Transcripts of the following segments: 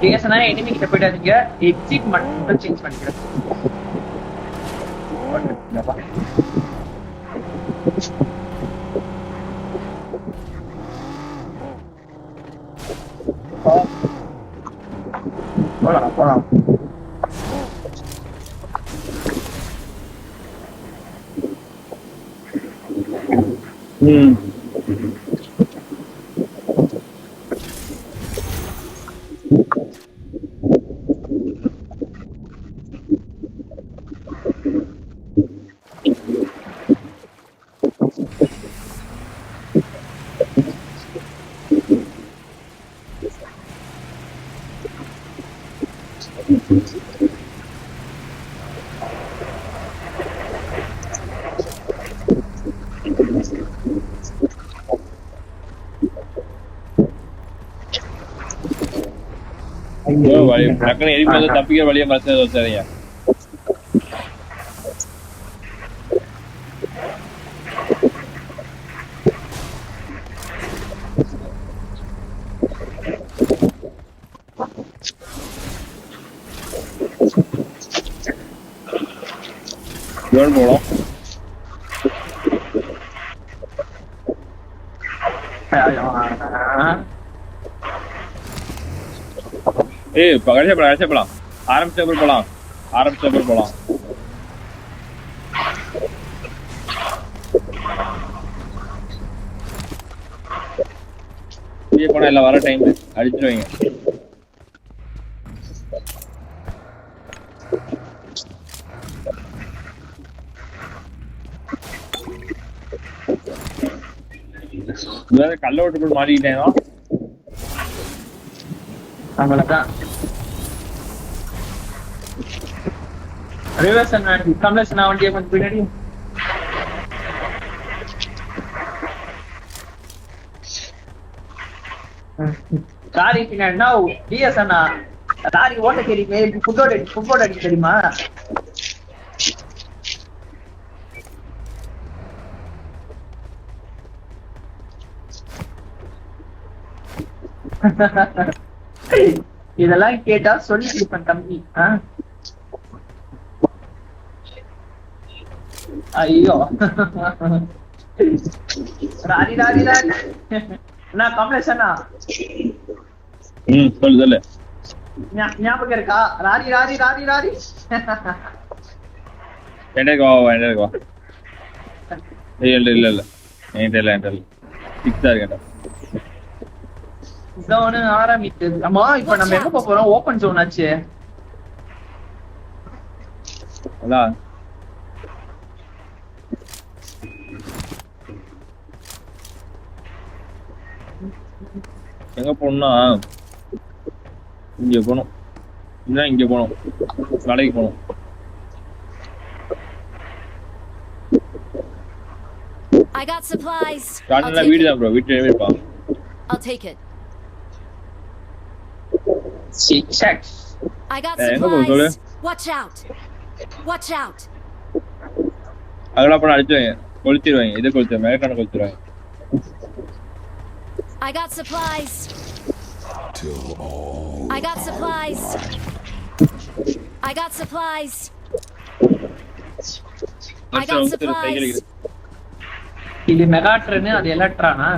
கேஸ்னா enemy கிட்ட போயிடாதீங்க, exit மட்டும் சேஞ்ச் பண்ணிக்கிறேன். போலாம் போலாம். டக்குனு எரிமலை தப்பிக்கிற வழியை மறைச்சது வச்சாதீங்க. போகலாம். ஏய் கடைசியா போலாம். ஆரம்பிச்சப்பறம் போலாம். இங்கே போனா எல்லாம் வர டைம் அடிச்சிருவீங்க. கல்ல ஓட்டு போட்டு மாட்டிக்கிட்டேன். அவ்வளவுதான். ரிவர்ஸ் கமலேஷன் வண்டியை கொஞ்சம் பின்னாடி. லாரி பின்னாடினா டிஎஸ் அண்ணா லாரி ஓட்ட தெரியுமே, ஃபுட்போர்ட் அடிக்க தெரியுமா? இதெல்லாம் கேட்டா சொல்லி கொடுப்பேன் தம்பி. ஐயோ ராரி அண்ணா கமலேஷ் சொல்லு ஞாபகம் இருக்கா? ராரி வா. இல்ல ஜோன் ஆரம்பிச்சது. ஆமா இப்ப நம்ம எங்க போறோம்? ஓபன் ஜோன் ஆச்சு. அதான் எங்க போகணும்னா இங்க போகணும். இங்க போகணும், கடைக்கு போகணும். I got supplies. வீடு தான் ப்ரோ, வீட்டுல இருப்பா. I'll take it. I got supplies. Watch out. அங்கலாம் போனா அடிச்சுவாங்க, கொளுத்திடுவாங்க. இதை கொளுத்துவாங்க, மேலக்கான கொளுத்திடுவாங்க. I got supplies. இது மெகாட்ரன், அது எலக்ட்ரானா?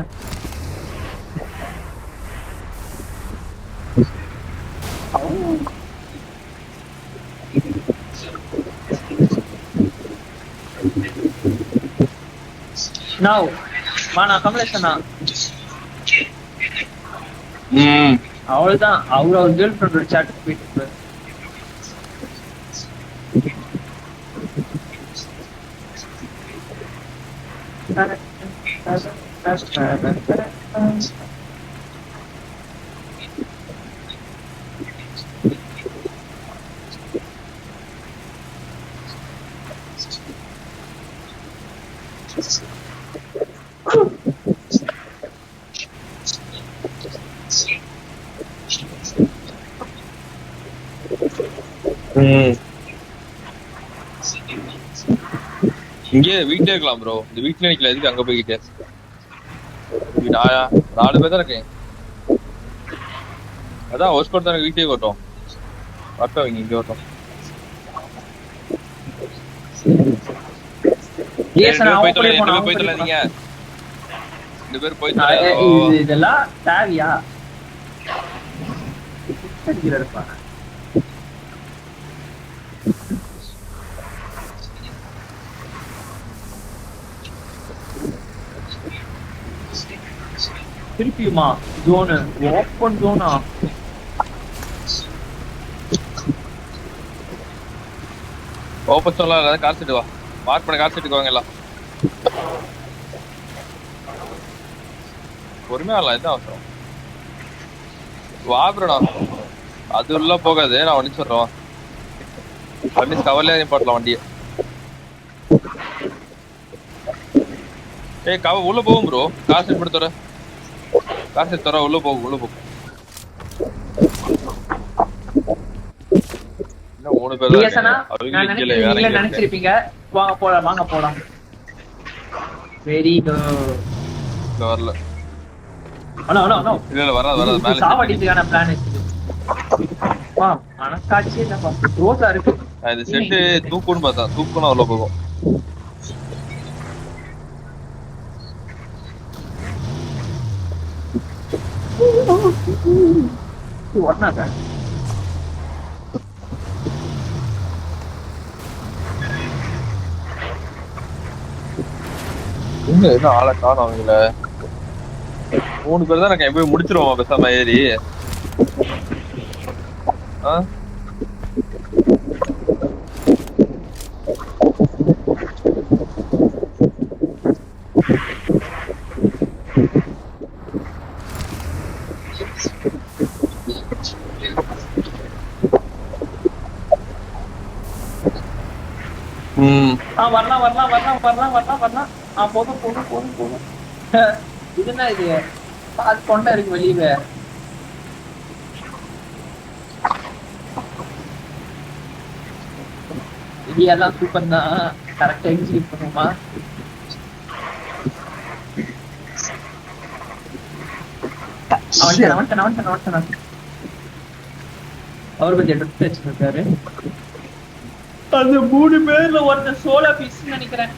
Now, வானா கமலேஷனா? அவள்தான் அவர் கேர்ள் ஃப்ரெண்டோட சாட் போயிட்டு. இங்கே வீட்லயே இருக்கலாம் ப்ரோ. இந்த வீட்ல நிக்கல, எதுக்கு அங்க போய்கிட்டு? 4 பேர் தான் இருக்கேன். அதான் ஹவுஸ் கோட் தானே வீட்லயே ஓட்டும். வரட்டும் இங்க ஓட்டும். டிஎஸ்என் அவன் கூட போய் போனா போய் தள்ளாதீங்க. 2 பேர் போய் இதெல்லாம் தேவையா? இருப்பா திருப்பியுமா ஜோனு ஓப்பன் ஜோனா? ஓப்பன் சொல்லலாம் இல்ல கார் செட் வா. மார்க் பண்ண கார் செட்டுக்கு வாங்க எல்லாம். பொறுமையா இல்ல என்ன அவசரம்? வா ப்ரோடா. அது உள்ள போகாது நான் ஒண்ணு சொல்றேன். வண்டி கவர்ல போடலாம் வண்டியை. ஏய் கவ உள்ள போகும் ப்ரோ. கார் செட் போட்டு தர. கார் செட் தர உள்ள போகும் உள்ள போகும். என்ன 3 பேர் டிஎஸ்என் நான் நினைக்கிறேன் நினைச்சிருப்பீங்க. வாங்க போலாம். Very good. வரல. அண்ணா இல்ல வராது மேல சாவடிக்கான பிளான் இருக்கு. வா மனசாட்சி என்ன ரோஸா இருக்கு. இந்த செட் தூக்குன்னு பார்த்தா தூக்குனா உள்ள போகும். ஒண்ணாங்க என்ன ஆளை காணும் அவங்கள. 3 பேர் தான் நான் போய் முடிச்சிருவோம் பேசாம ஏறி. வரலாம். போதும். இது என்ன இது? அது கொண்டா இருக்கு வெளியே. இதெல்லாம் சூப்பர் தான். கரெக்டா எக்ஸிக்யூட் பண்ணுமா? அவன் அவர் கொஞ்சம் எடுத்து வச்சிருக்காரு. அந்த 3 பேர்ல ஒருத்தர் சோலா பீஸ் நினைக்கிறேன்.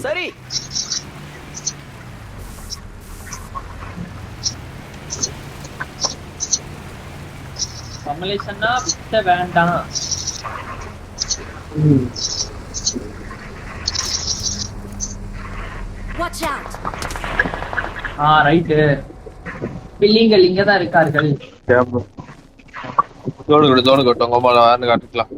சரி கமலேஷன்னா விட்ட வேண்டாம். Watch out. ரைட். பில்லிங்கள் இங்க தான் இருக்கார்கள். தோடு கட்டும் கோபால வேற காட்டிக்கலாம்.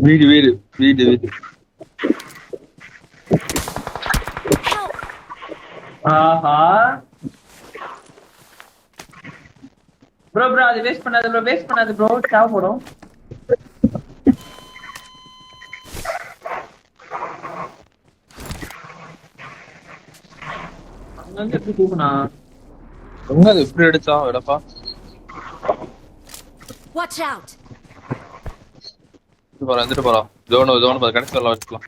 வீடு ஆஹா ப்ரோ அது வேஸ்ட் பண்ணாத ப்ரோ சாவ போடும். அங்க எப்படி தூக்குனா? எங்க அது இப்படி அடிச்சா எடப்பா? Watch out. வந்துட்டு போறோம். ஜோன் பாத்து கனெக்ட் பண்ணலாம் வச்சுக்கலாம்.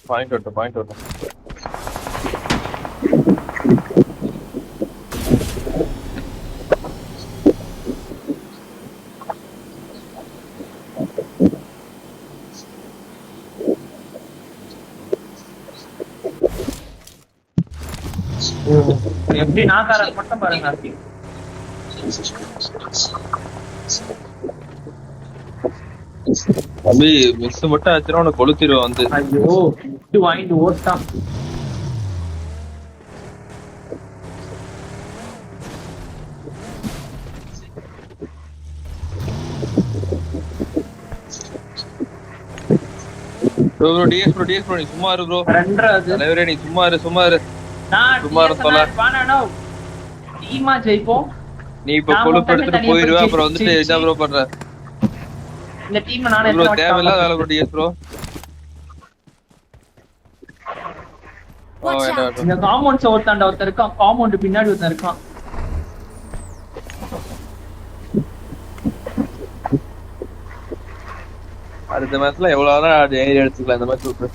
பாயிண்ட் வரட்டும். எப்படி நாகாரன் மட்டும் பாருங்க. தம்பி மிஸ் மட்டும் ஆச்சுன்னா உனக்கு கொளுத்திடுவோம் வந்து. ஐயோ இது வாங்கிட்டு ஓட்டான். ப்ரோ டிஎஸ் நீ சும்மா இரு ப்ரோ. தலைவரே நீ சும்மா இரு. டீமா ஜெயிப்போம். நீ இப்ப கொழுப்பு எடுத்துட்டு போயிடுவ. அப்புறம் வந்துட்டு என்ன ப்ரோ பண்ற? இந்த டீம் நானே ப்ரோ தேவையில்லாத வேலை bro DS bro. Watch out. இந்த காம்பவுண்ட் ஒருத்தர் இருக்கான். காம்பவுண்ட் பின்னாடி ஒருத்தர் இருக்கான். அடுத்த மேட்ச்ல எவ்வளவு நேரம் ஏறி எடுத்துக்கலாம் இந்த மாதிரி விட்டு.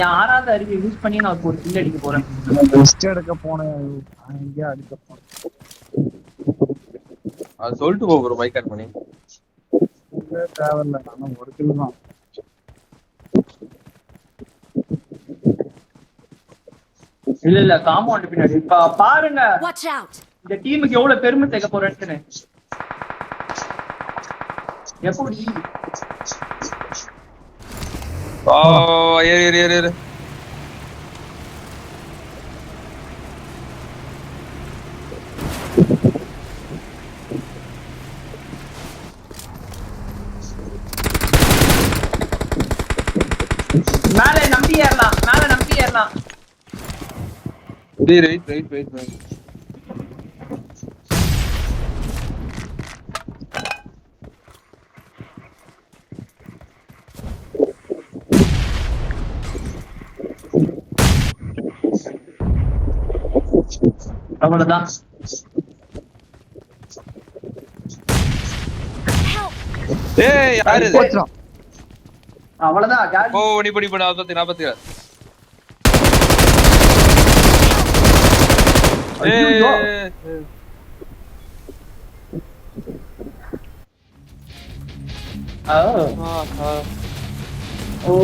யாராவது அறிவை யூஸ் பண்ணி நான் ஒரு கில் அடிக்க போறேன். ரெஸ்ட் எடுக்க போனேன், எங்கேயா அடிக்க போனேன். அது சொல்லிட்டு போகிறோம் மைக் ஆன் பண்ணி. தேவையில்ல, நானும் ஒரு கிலோ தான். இல்ல காம்பவுண்ட் பின்னாடி பாருங்க. Watch out! இந்த டீமுக்கு எவ்வளவு பெருமை சேர்க்க போறேன்னு. எப்படி ஏறு ஏறு ஏறு ஏறு. மேல நம்பி ஏறலாம், மேல நம்பி ஏறலாம். Wait wait wait wait. அவ்வளவுதான். ஏய் யாரு இது? அவ்வளவுதான். ஓ நீ படி 40 ஐயோ. ஓ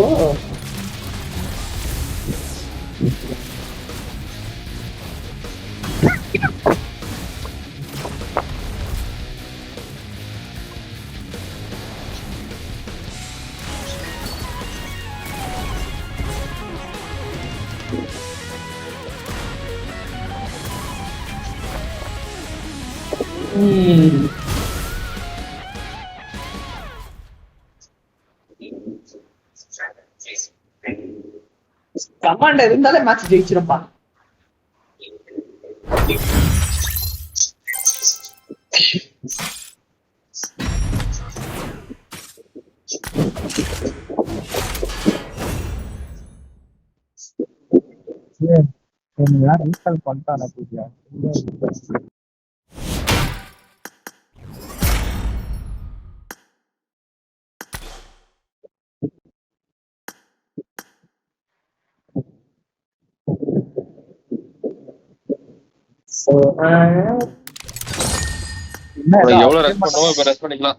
கமாண்டர் இருந்தாலே மேட்ச் ஜெயிச்சிருப்பா. யார் இன்ஸ்டால் பண்ணிட்டான புதியா? எவ்வளவு ரெஸ்ட் பண்ணுவோம் இப்ப ரெஸ்ட் பண்ணிக்கலாம்.